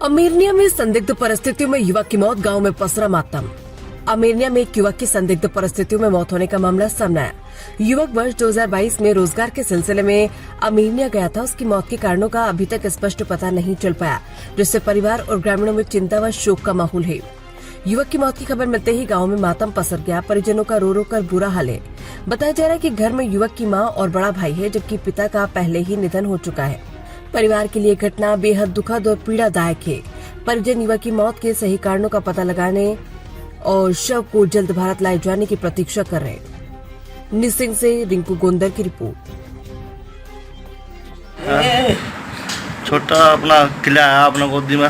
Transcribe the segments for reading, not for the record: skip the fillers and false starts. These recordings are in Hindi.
आर्मेनिया में संदिग्ध परिस्थितियों में युवक की मौत, गांव में पसरा मातम। आर्मेनिया में एक युवक की संदिग्ध परिस्थितियों में मौत होने का मामला सामने आया। युवक वर्ष 2022 में रोजगार के सिलसिले में आर्मेनिया गया था। उसकी मौत के कारणों का अभी तक स्पष्ट पता नहीं चल पाया, जिससे परिवार और ग्रामीणों में चिंता व शोक का माहौल है। युवक की मौत की खबर मिलते ही गांव में मातम पसर गया। परिजनों का रो रो कर बुरा हाल है। बताया जा रहा है कि घर में युवक की मां और बड़ा भाई है, जबकि पिता का पहले ही निधन हो चुका है। परिवार के लिए घटना बेहद दुखद और पीड़ादायक है। परिजन युवक की मौत के सही कारणों का पता लगाने और शव को जल्द भारत लाए जाने की प्रतीक्षा कर रहे हैं। निसिंग से रिंकू गोंदर की रिपोर्ट। छोटा अपना किला है अपना गोदी में।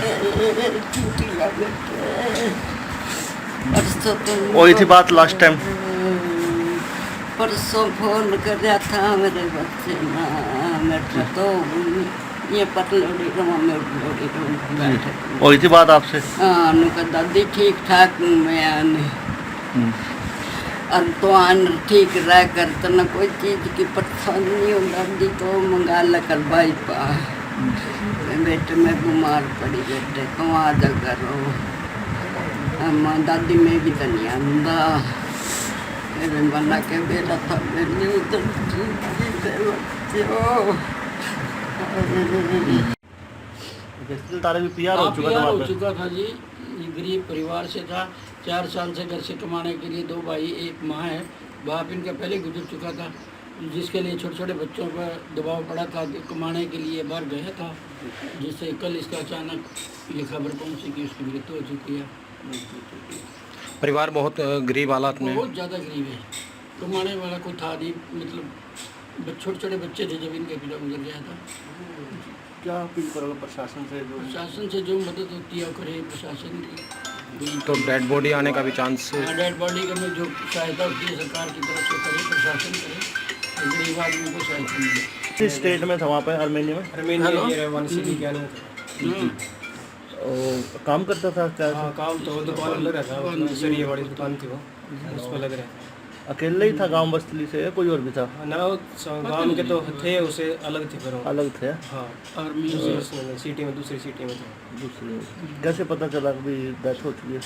वही थी बात लास्ट टाइम। परसों फोन कर रहा था मेरे बच्चे ना, मेरा तो ये पतलोड़ी बैठे। वही थी बात आपसे। हाँ, उनका दादी ठीक ठाक हूँ मैं आने और तो आन ठीक रह कर तो न कोई चीज़ की परेशानी हो। दादी तो मंगा लेकर भाई पा बेटे मैं बीमार पड़ी, बेटे कमा जा करो। अम्मा दादी में भी तो नहीं आंदा, मेरे मना के बेटा था मेरी उधर तारे भी पीआर हो चुका था जी। गरीब परिवार से था। 4 साल से घर से कमाने के लिए 2 भाई 1 माँ है। बाप इनका पहले गुजर चुका था, जिसके लिए छोटे छोटे बच्चों पर दबाव पड़ा था। कमाने के लिए बाहर गया था, जिससे कल इसका अचानक ये खबर पहुंची कि उसकी मृत्यु हो चुकी है। परिवार बहुत गरीब हालात में, बहुत ज़्यादा गरीब है। कमाने वाला कोई था नहीं, मतलब छोटे छोटे बच्चे थे जब इनका पिता गुजर गया था। क्या अपील करोगे प्रशासन से? प्रशासन से जो मदद होती है वो करे प्रशासन की। तो डेड बॉडी आने का भी चांस? डेड बॉडी का में जो सहायता होती है सरकार की तरफ से करे, प्रशासन करे, गरीब आदमी को सहायता मिले। किस स्टेट में था वहाँ पे आर्मेनिया में? काम करता था क्या? काम तो दुकान लग रहा था, सरिये वाली दुकान थी वो, उस पर लग रहा था। अकेले ही था गांव बस्ती से या कोई और भी था? ना गांव के तो थे, उसे अलग थे फिर वो। अलग थे। हाँ, सिटी में, दूसरी सिटी में थे। दूसरे कैसे पता चला कि डेथ हो चुकी है?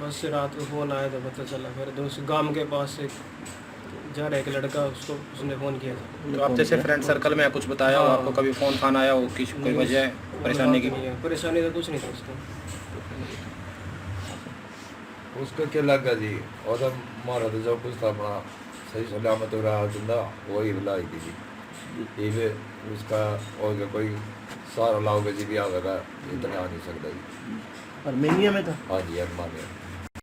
बस रात को फ़ोन आया तो पता चला। फिर दूसरे गांव के पास से जा रहा है एक लड़का, उसको उसने फ़ोन किया था। तो आप जैसे फ्रेंड सर्कल में कुछ बताया हो आपको? कभी फ़ोन फान आया हो कि कोई वजह परेशानी की? परेशानी तो कुछ नहीं था उसका क्या लगा जी, और तो मारा तो जो कुछ था अपना सही सलामत हो रहा जिंदा वही लाई थी जी। ये उसका और कोई सारा लाओगे जी भी आवेगा, इतना आ नहीं सकता जी। आर्मेनिया में था? हाँ जी, आर्मेनिया।